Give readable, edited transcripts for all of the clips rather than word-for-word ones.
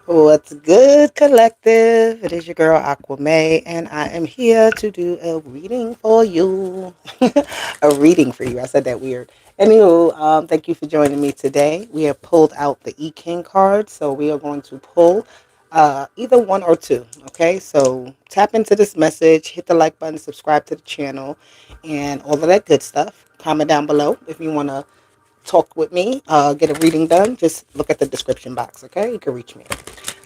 What's good, collective? It is your girl Aquame, and I am here to do a reading for you. A reading for you. I said that weird. Anywho, thank you for joining me today. We have pulled out the E King card, so we are going to pull either one or two. Okay, so tap into this message, hit the like button, subscribe to the channel, and all of that good stuff. Comment down below if you want to talk with me, get a reading done. Just look at the description box. Okay, you can reach me.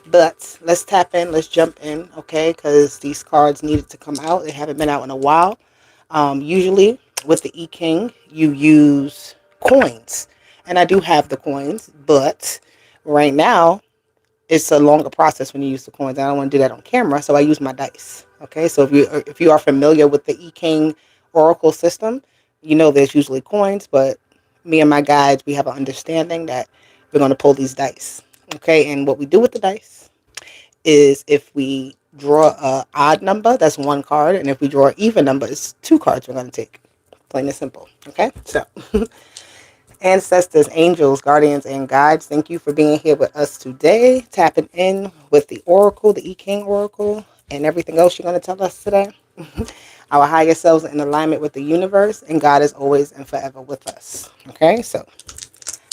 But let's tap in, let's jump in, okay? Because these cards needed to come out. They haven't been out in a while. Usually with the E King, you use coins. And I do have the coins, but right now it's a longer process when you use the coins. I don't want to do that on camera, so I use my dice. Okay, so if you are familiar with the E King Oracle system, you know there's usually coins, but me and my guides, we have an understanding that we're going to pull these dice. Okay, and what we do with the dice is if we draw a odd number, that's one card, and if we draw an even number, it's two cards we're going to take. Plain and simple. Okay, so ancestors, angels, guardians, and guides, thank you for being here with us today, tapping in with the Oracle, the E King Oracle, and everything else you're going to tell us today. Our higher selves are in alignment with the universe, and God is always and forever with us. Okay, so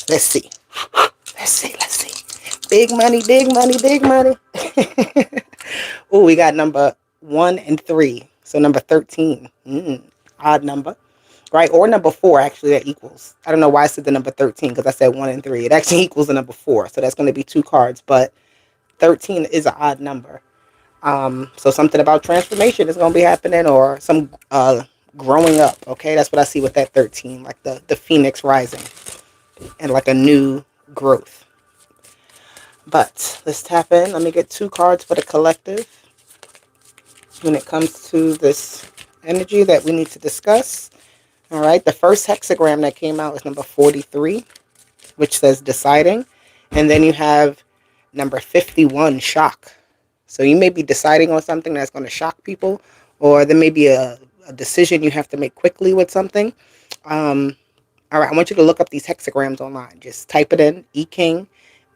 let's see. Let's see. Big money, big money, big money. Oh, we got number 1 and 3. So number 13. Odd number. Right? Or number 4, actually, that equals. I don't know why I said the number 13 because I said 1 and 3. It actually equals the number 4. So that's going to be two cards. But 13 is an odd number. So something about transformation is going to be happening, or some growing up. Okay? That's what I see with that 13. Like the phoenix rising and like a new growth. But let's tap in. Let me get two cards for the collective when it comes to this energy that we need to discuss. All right. The first hexagram that came out is number 43, which says deciding. And then you have number 51, shock. So you may be deciding on something that's going to shock people, or there may be a decision you have to make quickly with something. All right. I want you to look up these hexagrams online. Just type it in. E King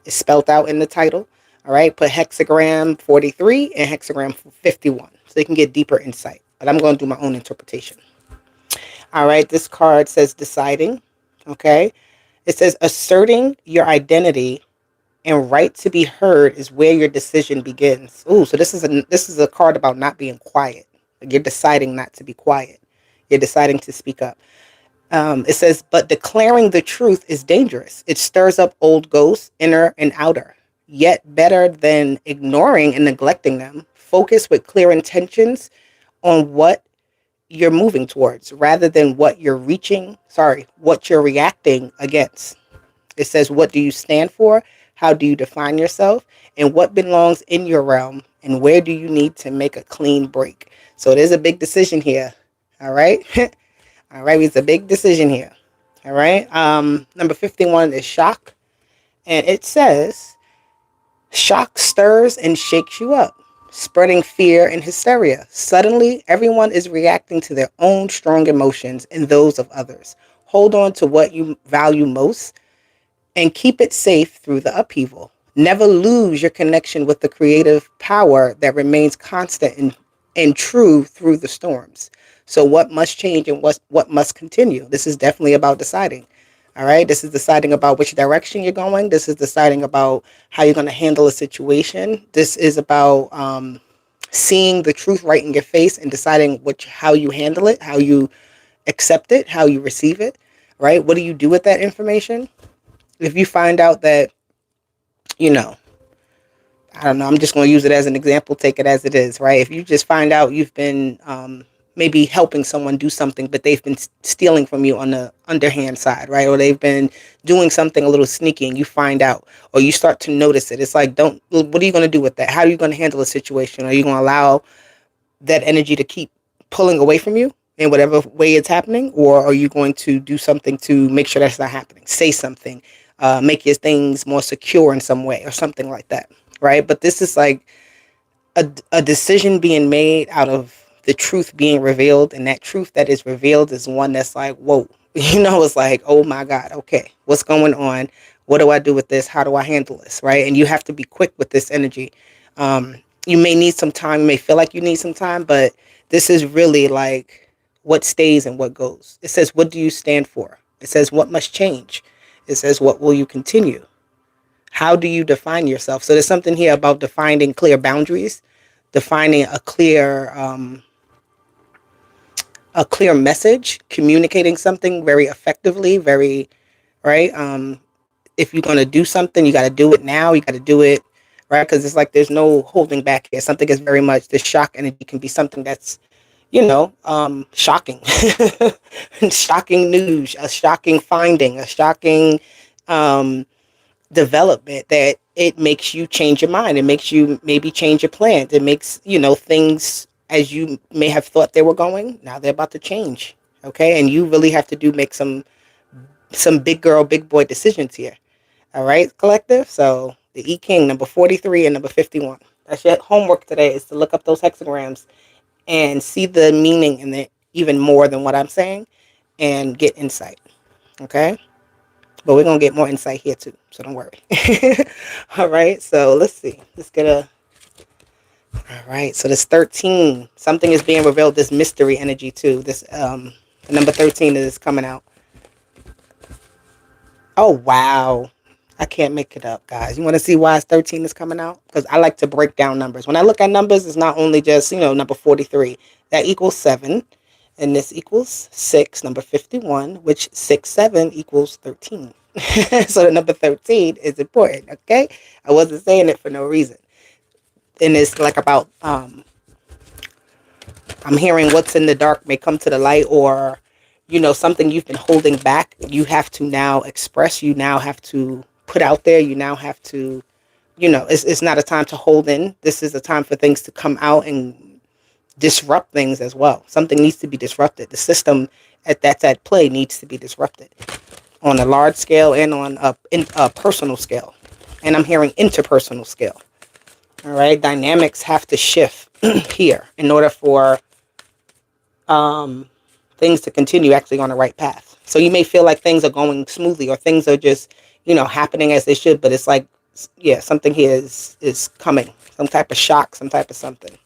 is spelled out in the title. All right, put hexagram 43 and hexagram 51 so they can get deeper insight. But I'm going to do my own interpretation. All right, this card says deciding. Okay, it says asserting your identity and right to be heard is where your decision begins. Ooh, so this is a card about not being quiet. Like you're deciding not to be quiet. You're deciding to speak up. It says, but declaring the truth is dangerous. It stirs up old ghosts, inner and outer. Yet better than ignoring and neglecting them, focus with clear intentions on what you're moving towards rather than what you're reacting against. It says, what do you stand for? How do you define yourself? And what belongs in your realm? And where do you need to make a clean break? So there's a big decision here. All right. All right, it's a big decision here. All right. Number 51 is shock. And it says, shock stirs and shakes you up, spreading fear and hysteria. Suddenly, everyone is reacting to their own strong emotions and those of others. Hold on to what you value most and keep it safe through the upheaval. Never lose your connection with the creative power that remains constant and true through the storms. So what must change and what must continue? This is definitely about deciding. All right. This is deciding about which direction you're going. This is deciding about how you're going to handle a situation. This is about seeing the truth right in your face and deciding how you handle it, how you accept it, how you receive it. Right. What do you do with that information? If you find out that, you know, I don't know, I'm just going to use it as an example, take it as it is, right? If you just find out you've been maybe helping someone do something, but they've been stealing from you on the underhand side, right? Or they've been doing something a little sneaky and you find out, or you start to notice it. It's like, what are you going to do with that? How are you going to handle a situation? Are you going to allow that energy to keep pulling away from you in whatever way it's happening? Or are you going to do something to make sure that's not happening? Say something, make your things more secure in some way or something like that. Right. But this is like a decision being made out of the truth being revealed. And that truth that is revealed is one that's like, whoa, it's like, oh my God. Okay. What's going on? What do I do with this? How do I handle this? Right? And you have to be quick with this energy. You may need some time. You may feel like you need some time, but this is really like what stays and what goes. It says, what do you stand for? It says, what must change? It says, what will you continue? How do you define yourself? So there's something here about defining clear boundaries, defining a clear message, communicating something very effectively, very right. If you're gonna do something, you got to do it now. You got to do it right because it's like there's no holding back here. Something is very much the shock energy can be something that's shocking, shocking news, a shocking finding, a shocking um, development that it makes you change your mind. It makes you maybe change your plans. It makes, things as you may have thought they were going, now they're about to change. Okay. And you really have to make some big girl, big boy decisions here. All right, collective. So the E King, number 43 and number 51. That's your homework today is to look up those hexagrams and see the meaning in it even more than what I'm saying and get insight. Okay. But we're going to get more insight here too. So don't worry. All right. So let's see. Let's get a. All right. So this 13. Something is being revealed. This mystery energy too. This the number 13 is coming out. Oh, wow. I can't make it up, guys. You want to see why it's 13 is coming out? Because I like to break down numbers. When I look at numbers, it's not only just, number 43. That equals 7. And this equals 6, number 51, which 6, 7 equals 13. So the number 13 is important, okay? I wasn't saying it for no reason. And it's like about, I'm hearing what's in the dark may come to the light, or, something you've been holding back. You have to now express. You now have to put out there. You now have to, it's not a time to hold in. This is a time for things to come out and disrupt things as well. Something needs to be disrupted. The system that's at play needs to be disrupted on a large scale and on a personal scale. And I'm hearing interpersonal scale. All right. Dynamics have to shift here in order for things to continue actually on the right path. So you may feel like things are going smoothly or things are just, happening as they should. But it's like, yeah, something here is coming. Some type of shock, some type of something.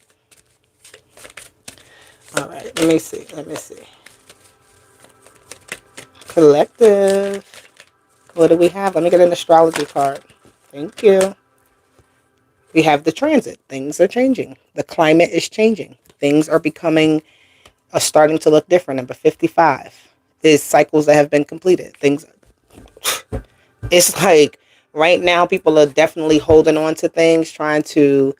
All right. Let me see. Collective. What do we have? Let me get an astrology card. Thank you. We have the transit. Things are changing. The climate is changing. Things are starting to look different. Number 55 is cycles that have been completed. It's like right now people are definitely holding on to things, trying to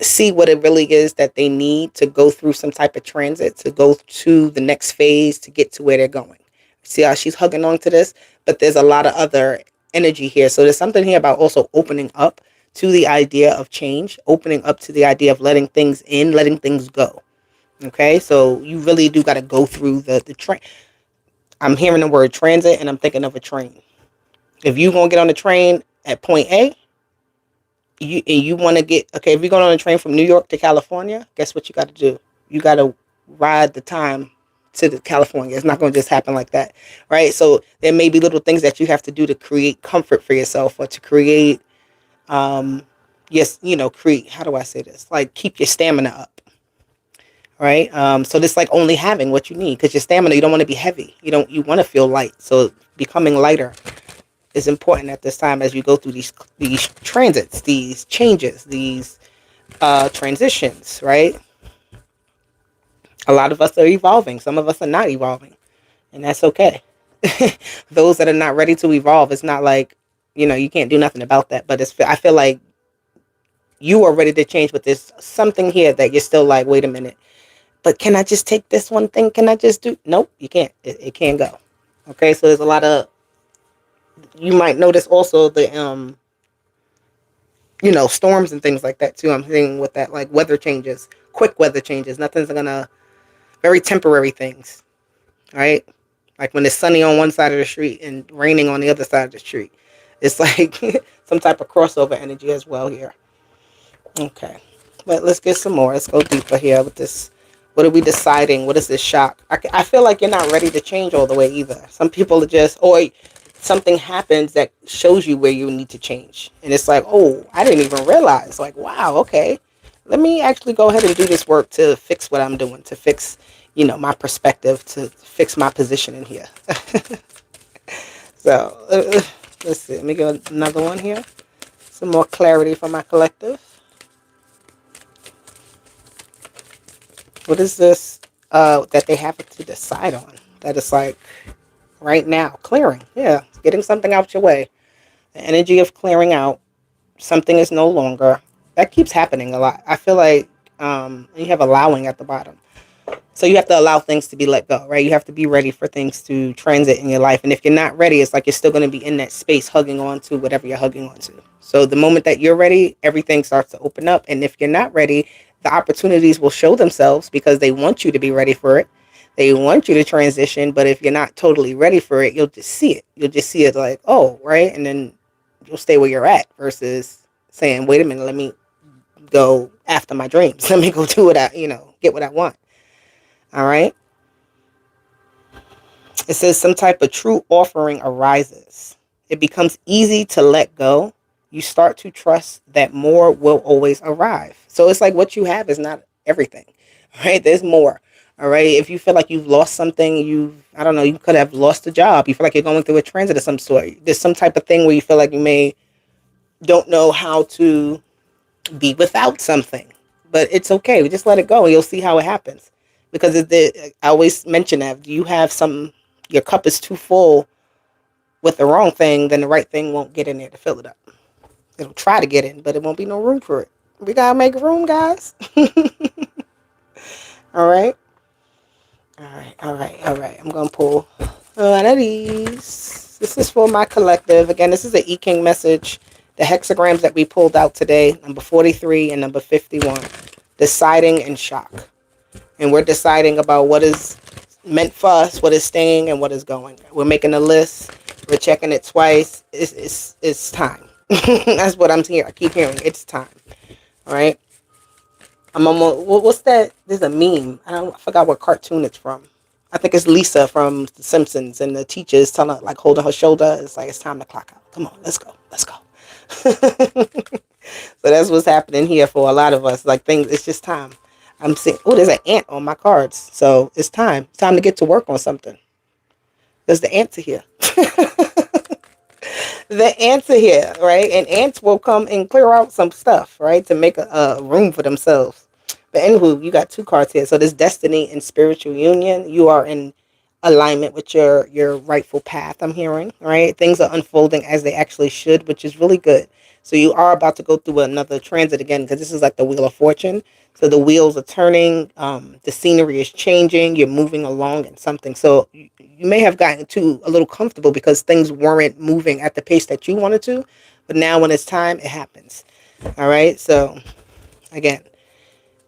see what it really is that they need to go through some type of transit, to go to the next phase, to get to where they're going. See how she's hugging on to this? But there's a lot of other energy here. So there's something here about also opening up to the idea of change, opening up to the idea of letting things in, letting things go. Okay, so you really do got to go through the train. I'm hearing the word transit and I'm thinking of a train. If you're going to get on the train at point A, you want to if you're going on a train from New York to California, guess what you got to do? You got to ride the time to the California. It's not going to just happen like that, right? So there may be little things that you have to do to create comfort for yourself, or to create, create, how do I say this? Like keep your stamina up, right? So this like only having what you need, because your stamina, you don't want to be heavy. You want to feel light. So becoming lighter is important at this time as you go through these transits, these changes, these transitions, right? A lot of us are evolving. Some of us are not evolving, and that's okay. Those that are not ready to evolve, it's not like, you can't do nothing about that. But I feel like you are ready to change, but there's something here that you're still like, wait a minute. But can I just take this one thing? Can I just do? Nope, you can't. It can't go. Okay, so there's a lot of, you might notice also the storms and things like that too. I'm seeing with that, like weather changes, quick weather changes. Nothing's gonna, very temporary things, right? Like when it's sunny on one side of the street and raining on the other side of the street. It's like some type of crossover energy as well here. Okay, but let's get some more. Let's go deeper here with this. What are we deciding? What is this shock? I feel like you're not ready to change all the way either. Some people are just, or something happens that shows you where you need to change. And it's like, oh, I didn't even realize. Like, wow, okay. Let me actually go ahead and do this work to fix what I'm doing, to fix, my perspective, to fix my position in here. So, let's see. Let me get another one here. Some more clarity for my collective. What is this that they have to decide on? That is like right now, clearing. Yeah, getting something out your way. The energy of clearing out. Something is no longer. That keeps happening a lot. I feel like you have allowing at the bottom. So you have to allow things to be let go, right? You have to be ready for things to transit in your life. And if you're not ready, it's like you're still going to be in that space hugging on to whatever you're hugging on to. So the moment that you're ready, everything starts to open up. And if you're not ready, the opportunities will show themselves because they want you to be ready for it. They want you to transition. But if you're not totally ready for it, you'll just see it. You'll just see it like, oh, right. And then you'll stay where you're at versus saying, wait a minute, let me go after my dreams. Let me go do what get what I want. All right. It says some type of true offering arises. It becomes easy to let go. You start to trust that more will always arrive. So it's like what you have is not everything, right? There's more. All right. If you feel like you've lost something, I don't know, you could have lost a job. You feel like you're going through a transit of some sort. There's some type of thing where you feel like you don't know how to be without something, but it's okay. We just let it go, and you'll see how it happens. Because I always mention that if you have your cup is too full with the wrong thing, then the right thing won't get in there to fill it up. It'll try to get in, but it won't be no room for it. We gotta make room, guys. All right, all right. I'm gonna pull one of these. This is for my collective. Again, this is the E King message. The hexagrams that we pulled out today, number 43 and number 51. Deciding and shock. And we're deciding about what is meant for us, what is staying, and what is going. We're making a list. We're checking it twice. It's time. That's what I'm hearing. I keep hearing. It's time. All right. I'm almost. What's that? There's a meme. I forgot what cartoon it's from. I think it's Lisa from The Simpsons, and the teacher is telling her, like, holding her shoulder. It's like, it's time to clock out. Come on, let's go. Let's go. So that's what's happening here for a lot of us. Like, things, it's just time. I'm seeing, oh, there's an ant on my cards. So it's time. It's time to get to work on something. There's the ants are here. The ants are here, right? And ants will come and clear out some stuff, right? To make a room for themselves. But anywho, you got two cards here. So this destiny and spiritual union, you are in alignment with your rightful path, I'm hearing, right? Things are unfolding as they actually should, which is really good. So you are about to go through another transit again, because this is like the Wheel of Fortune. So the wheels are turning, the scenery is changing, you're moving along in something. So you may have gotten a little comfortable because things weren't moving at the pace that you wanted to. But now when it's time, it happens. All right. So again,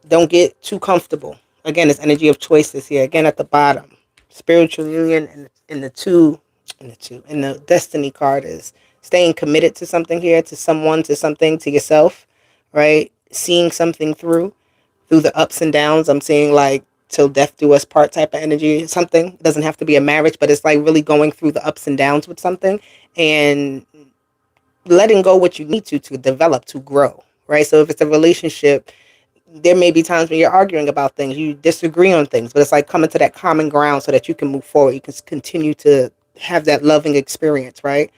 don't get too comfortable. Again, it's energy of choices here. Again, at the bottom, spiritual union, and the destiny card is staying committed to something here, to someone, to something, to yourself, right? Seeing something through the ups and downs. I'm seeing like till death do us part type of energy. Something, it doesn't have to be a marriage, but it's like really going through the ups and downs with something and letting go what you need to develop, to grow, right? So if it's a relationship, there may be times when you're arguing about things, you disagree on things, but it's like coming to that common ground so that you can move forward. You can continue to have that loving experience, right?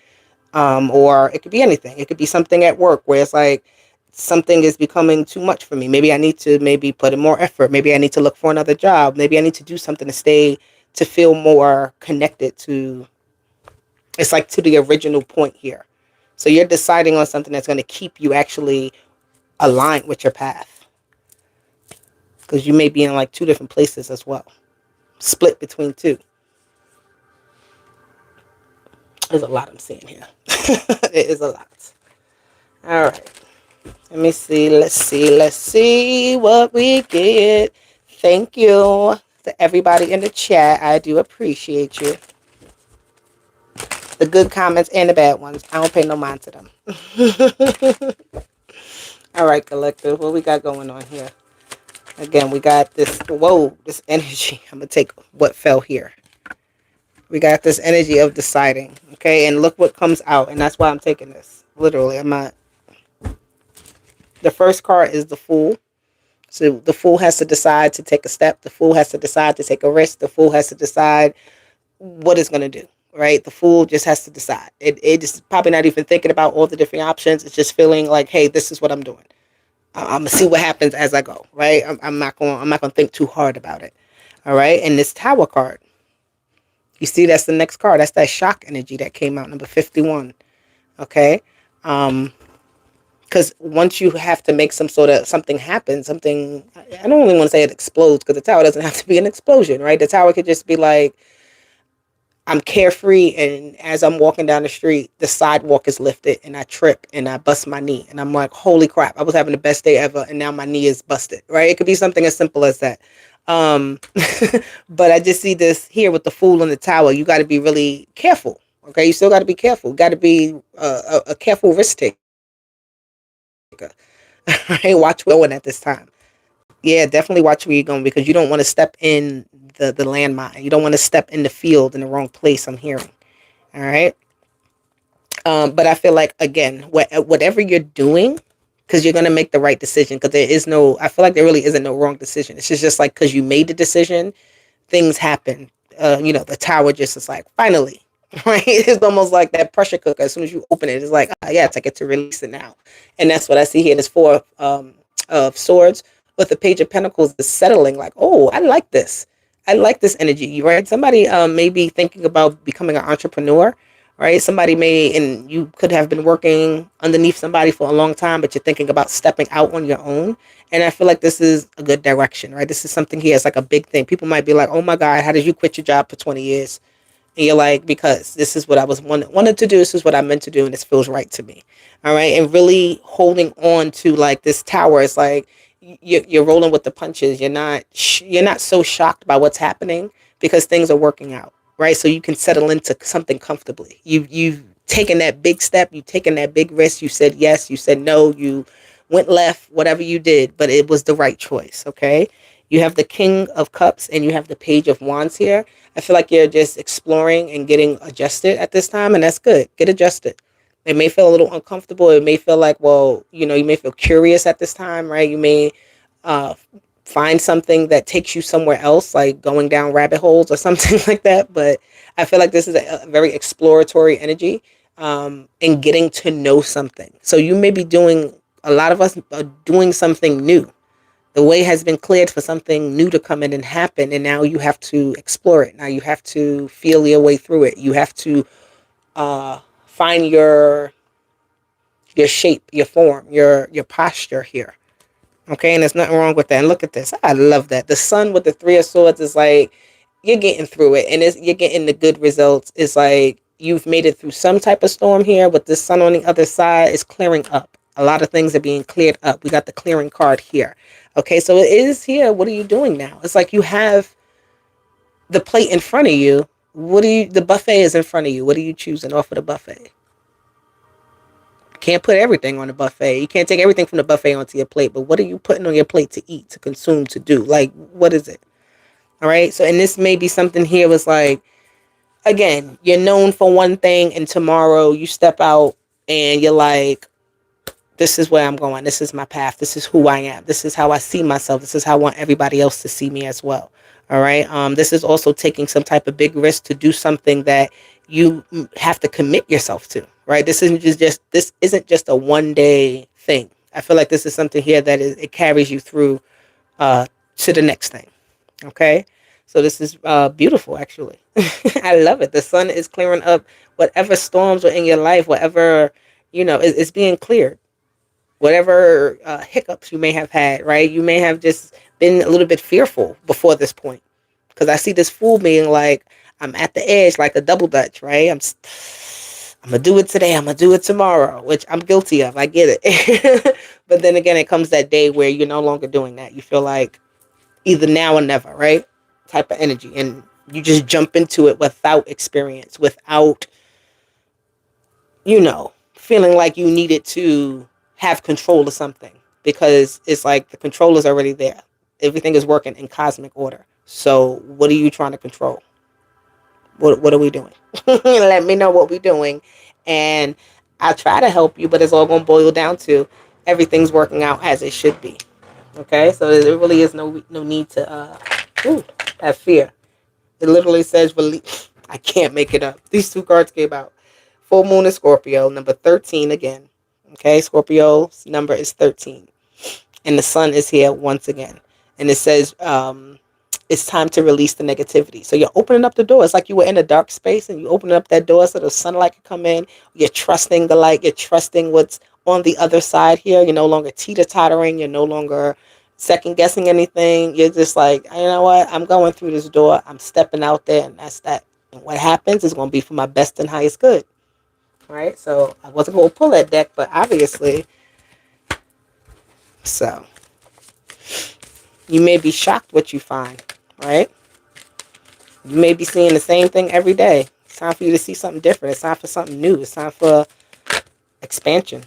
Or it could be anything. It could be something at work where it's like something is becoming too much for me. Maybe I need to put in more effort. Maybe I need to look for another job. Maybe I need to do something to feel more connected to. It's like to the original point here. So you're deciding on something that's going to keep you actually aligned with your path. Because you may be in like two different places as well. Split between two. There's a lot I'm seeing here. It is a lot. All right. Let me see. Let's see what we get. Thank you to everybody in the chat. I do appreciate you. The good comments and the bad ones. I don't pay no mind to them. All right, collective. What we got going on here? Again, we got this energy. I'm going to take what fell here. We got this energy of deciding. Okay, and look what comes out, and that's why I'm taking this. Literally, I'm not. The first card is the Fool. So the Fool has to decide to take a step. The Fool has to decide to take a risk. The Fool has to decide what it's going to do. Right? The Fool just has to decide. It is probably not even thinking about all the different options. It's just feeling like, hey, this is what I'm doing. I'm gonna see what happens as I go. Right? I'm not going. I'm not going to think too hard about it. All right. And this Tower card. You see, that's the next card. That's that shock energy that came out, number 51. Okay. Because once you have to make some sort of something happen, something, I don't really want to say it explodes because the tower doesn't have to be an explosion, right? The tower could just be like, I'm carefree, and as I'm walking down the street, the sidewalk is lifted, and I trip and I bust my knee, and I'm like, holy crap! I was having the best day ever, and now my knee is busted. Right? It could be something as simple as that. Um, but I just see this here with the Fool in the tower. You got to be really careful. Okay, you still got to be careful. Got to be a careful risk taker. Right? Watch where you're going at this time. Yeah, definitely watch where you're going because you don't want to step in the landmine. You don't want to step in the field in the wrong place. I'm hearing. All right. But I feel like again, whatever you're doing, because you're gonna make the right decision. Because there is no, I feel like there really isn't no wrong decision. It's just like because you made the decision, things happen. The tower just is like finally, right? It's almost like that pressure cooker. As soon as you open it, it's like, yes, I get to release it now, and that's what I see here. There's four of swords with the page of pentacles is settling. Like, oh, I like this. I like this energy, right? Somebody may be thinking about becoming an entrepreneur, right? Somebody may, and you could have been working underneath somebody for a long time, but you're thinking about stepping out on your own. And I feel like this is a good direction, right? This is something here. It's like a big thing. People might be like, oh my God, how did you quit your job for 20 years? And you're like, because this is what I was wanted to do. This is what I meant to do. And this feels right to me. All right. And really holding on to like this tower is like, you're rolling with the punches. You're not so shocked by what's happening because things are working out. Right. So you can settle into something comfortably. You've taken that big step. You've taken that big risk. You said yes. You said no. You went left, whatever you did, but it was the right choice. Okay. You have the King of Cups and you have the Page of Wands here. I feel like you're just exploring and getting adjusted at this time, and that's good. Get adjusted. It may feel a little uncomfortable. It may feel like, well, you may feel curious at this time, right? You may uh, find something that takes you somewhere else, like going down rabbit holes or something like that. But I feel like this is a very exploratory energy and getting to know something. So you may be doing, a lot of us are doing something new. The way has been cleared for something new to come in and happen, and now you have to explore it. Now you have to feel your way through it. You have to find your shape, your form, your posture here. Okay, and there's nothing wrong with that. And look at this. I love that. The Sun with the Three of Swords is like you're getting through it, and you're getting the good results. It's like you've made it through some type of storm here, but the Sun on the other side is clearing up. A lot of things are being cleared up. We got the clearing card here. Okay, so it is here. What are you doing now? It's like you have the plate in front of you. The buffet is in front of you. What are you choosing off of the buffet? Can't put everything on the buffet. You can't take everything from the buffet onto your plate, but what are you putting on your plate to eat, to consume, to do? Like, what is it? All right. So, and this may be something here was like, again, you're known for one thing, and tomorrow you step out and you're like, this is where I'm going. This is my path. This is who I am. This is how I see myself. This is how I want everybody else to see me as well. All right. This is also taking some type of big risk to do something that you have to commit yourself to. Right. This isn't just a one day thing. I feel like this is something here that it carries you through to the next thing. Okay. So this is beautiful, actually. I love it. The Sun is clearing up whatever storms are in your life, whatever, is being cleared. Whatever hiccups you may have had, right? You may have just been a little bit fearful before this point. Because I see this Fool being like, I'm at the edge, like a double dutch, right? I'm going to do it today. I'm going to do it tomorrow, which I'm guilty of. I get it. But then again, it comes that day where you're no longer doing that. You feel like either now or never, right? Type of energy. And you just jump into it without experience, without feeling like you needed to have control of something because it's like the control is already there. Everything is working in cosmic order. So what are you trying to control? What are we doing? Let me know what we're doing, and I'll try to help you. But it's all gonna boil down to everything's working out as it should be. Okay, so there really is no need to have fear. It literally says release. I can't make it up. These two cards came out. Full moon in Scorpio, number 13 again. Okay, Scorpio's number is 13. And the sun is here once again. And it says it's time to release the negativity. So you're opening up the door. It's like you were in a dark space and you open up that door so the sunlight can come in. You're trusting the light. You're trusting what's on the other side here. You're no longer teeter-tottering. You're no longer second guessing anything. You're just like, you know what? I'm going through this door. I'm stepping out there, and that's that. And what happens is going to be for my best and highest good. Right? So I wasn't going to pull that deck, but obviously, so you may be shocked what you find, right? You may be seeing the same thing every day. It's time for you to see something different. It's time for something new. It's time for expansion.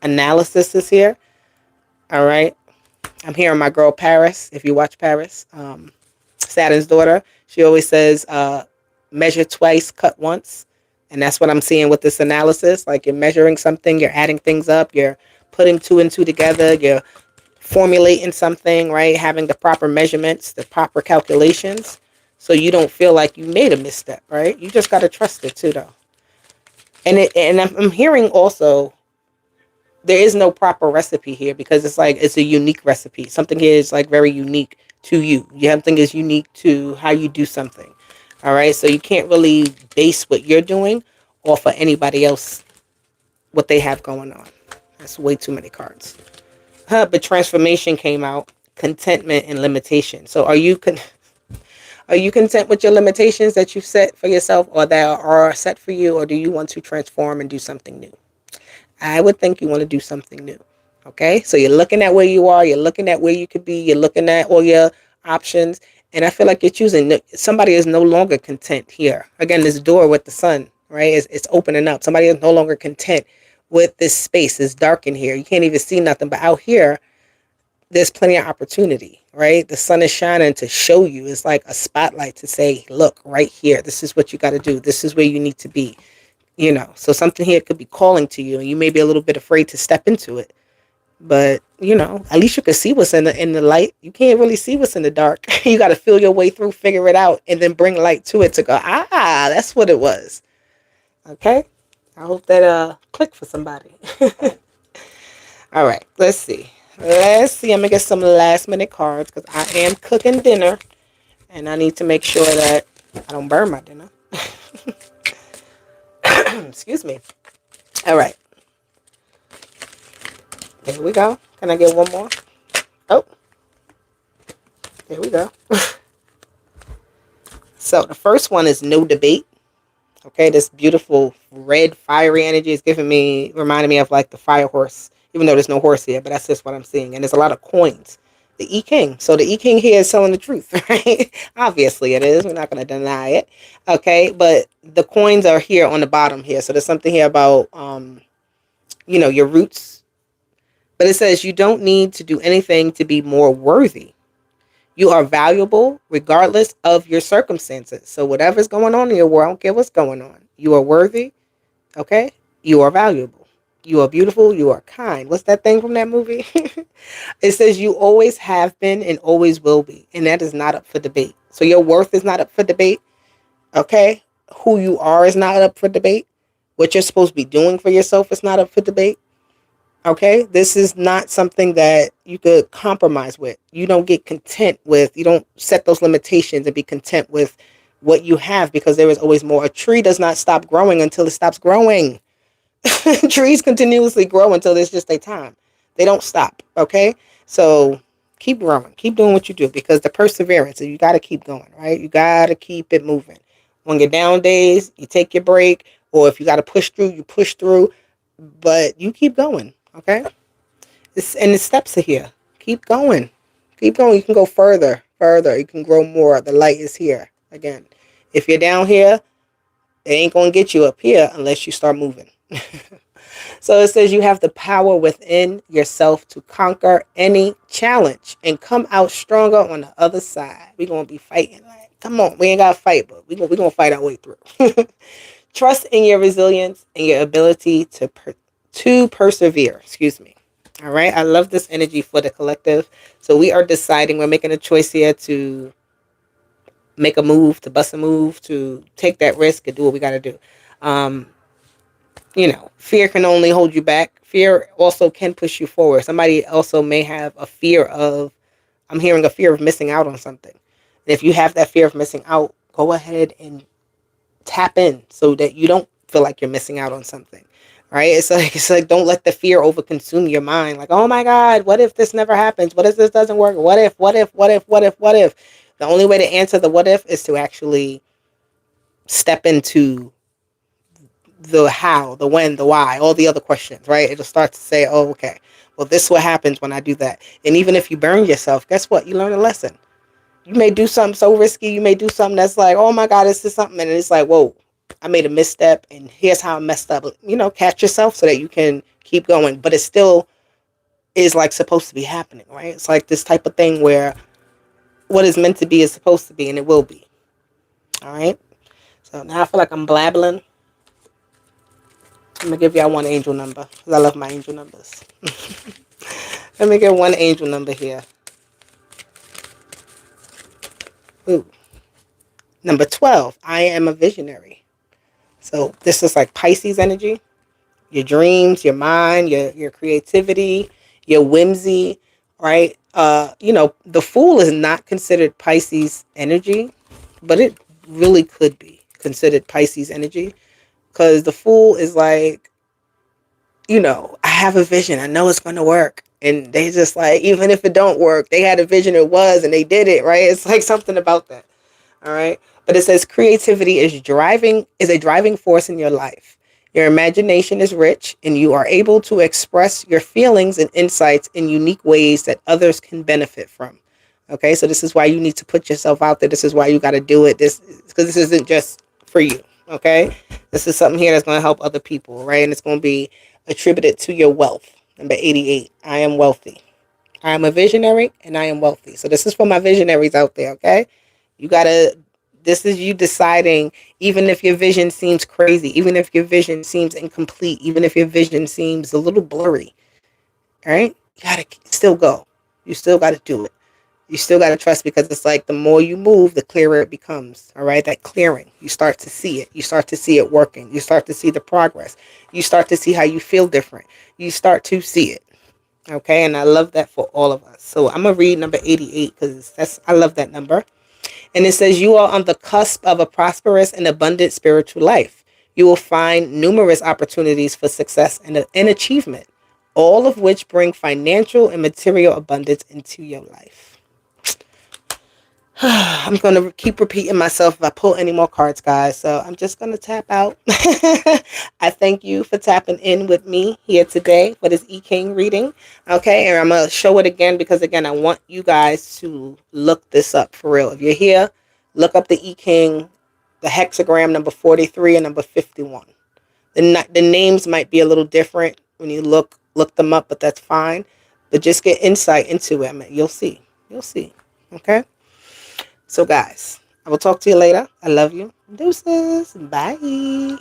Analysis is here. All right. I'm hearing my girl Paris. If you watch Paris, Saturn's daughter, she always says, measure twice, cut once. And that's what I'm seeing with this analysis. Like you're measuring something, you're adding things up, you're putting two and two together, you're formulating something, right? Having the proper measurements, the proper calculations. So you don't feel like you made a misstep, right? You just got to trust it too, though. And I'm hearing also there is no proper recipe here because it's like it's a unique recipe. Something here is like very unique to you. Something is unique to how you do something. All right, so you can't really base what you're doing off of anybody else, what they have going on. That's way too many cards. But transformation came out, contentment and limitation. So are you content with your limitations that you've set for yourself or that are set for you, or do you want to transform and do something new? I would think you want to do something new. Okay, so you're looking at where you are, you're looking at where you could be, you're looking at all your options, and I feel like you're choosing. Somebody is no longer content here. Again, this door with the sun, right? It's opening up. Somebody is no longer content with this space. It's dark in here. You can't even see nothing. But out here, there's plenty of opportunity, right? The sun is shining to show you. It's like a spotlight to say, look, right here. This is what you got to do. This is where you need to be. So something here could be calling to you, and you may be a little bit afraid to step into it. But at least you can see what's in the light. You can't really see what's in the dark. You got to feel your way through, figure it out, and then bring light to it to go. That's what it was. Okay, I hope that clicked for somebody. All right, let's see. I'm gonna get some last minute cards because I am cooking dinner, and I need to make sure that I don't burn my dinner. Excuse me. All right. There we go. Can I get one more? Oh, there we go. So the first one is no debate. Okay, this beautiful red fiery energy is reminding me of like the fire horse, even though there's no horse here, but that's just what I'm seeing. And there's a lot of coins. The E King. So the E King here is telling the truth, right? Obviously it is. We're not going to deny it. Okay, but the coins are here on the bottom here. So there's something here about, your roots. But it says you don't need to do anything to be more worthy. You are valuable regardless of your circumstances. So whatever's going on in your world, I don't care what's going on. You are worthy. Okay? You are valuable. You are beautiful. You are kind. What's that thing from that movie? It says you always have been and always will be. And that is not up for debate. So your worth is not up for debate. Okay? Who you are is not up for debate. What you're supposed to be doing for yourself is not up for debate. Okay, this is not something that you could compromise with. You don't get content with, you don't set those limitations and be content with what you have because there is always more. A tree does not stop growing until it stops growing. Trees continuously grow until there's just a time. They don't stop. Okay, so keep growing, keep doing what you do because the perseverance, you got to keep going, right? You got to keep it moving. On your down days, you take your break, or if you got to push through, you push through, but you keep going. Okay, and the steps are here. Keep going. Keep going. You can go further. You can grow more. The light is here. Again, if you're down here, it ain't going to get you up here unless you start moving. So it says you have the power within yourself to conquer any challenge and come out stronger on the other side. We're going to be fighting like Come on, we ain't gotta fight, but we gonna fight our way through. Trust in your resilience and your ability to persevere. Excuse me. All right. I love this energy for the collective. So we are deciding. We're making a choice here to make a move, to bust a move, to take that risk and do what we got to do. Um, fear can only hold you back. Fear also can push you forward. Somebody also may have a fear of, I'm hearing a fear of missing out on something. And if you have that fear of missing out, go ahead and tap in so that you don't feel like you're missing out on something. Right? It's like don't let the fear overconsume your mind. Like, oh my God, what if this never happens? What if this doesn't work? What if? The only way to answer the what if is to actually step into the how, the when, the why, all the other questions, right? It'll start to say, oh, okay, well, this is what happens when I do that. And even if you burn yourself, guess what? You learn a lesson. You may do something so risky. You may do something that's like, oh my God, this is something. And it's like, whoa, I made a misstep and here's how I messed up. Catch yourself so that you can keep going. But it still is like supposed to be happening, right? It's like this type of thing where what is meant to be is supposed to be and it will be. All right. So now I feel like I'm blabbling. I'm going to give y'all one angel number because I love my angel numbers. Let me get one angel number here. Ooh. Number 12. I am a visionary. So this is like Pisces energy. Your dreams, your mind, your creativity, your whimsy, right? The Fool is not considered Pisces energy, but it really could be considered Pisces energy because the Fool is like, I have a vision. I know it's going to work. And they just like, even if it don't work, they had a vision, it was, and they did it, right? It's like something about that. All right. But it says creativity is a driving force in your life. Your imagination is rich and you are able to express your feelings and insights in unique ways that others can benefit from. Okay. So this is why you need to put yourself out there. This is why you got to do it. Because this isn't just for you. Okay. This is something here that's going to help other people. Right. And it's going to be attributed to your wealth. Number 88. I am wealthy. I am a visionary and I am wealthy. So this is for my visionaries out there. Okay. This is you deciding, even if your vision seems crazy, even if your vision seems incomplete, even if your vision seems a little blurry, all right? You got to still go. You still got to do it. You still got to trust because it's like the more you move, the clearer it becomes, all right? That clearing, you start to see it. You start to see it working. You start to see the progress. You start to see how you feel different. You start to see it, okay? And I love that for all of us. So I'm going to read number 88 because I love that number. And it says, you are on the cusp of a prosperous and abundant spiritual life. You will find numerous opportunities for success and achievement, all of which bring financial and material abundance into your life. I'm going to keep repeating myself if I pull any more cards, guys. So I'm just going to tap out. I thank you for tapping in with me here today for this E King reading. Okay, and I'm going to show it again because, again, I want you guys to look this up for real. If you're here, look up the E King, the hexagram number 43 and number 51. The names might be a little different when you look them up, but that's fine. But just get insight into it. I mean, you'll see. You'll see. Okay? So, guys, I will talk to you later. I love you. Deuces. Bye.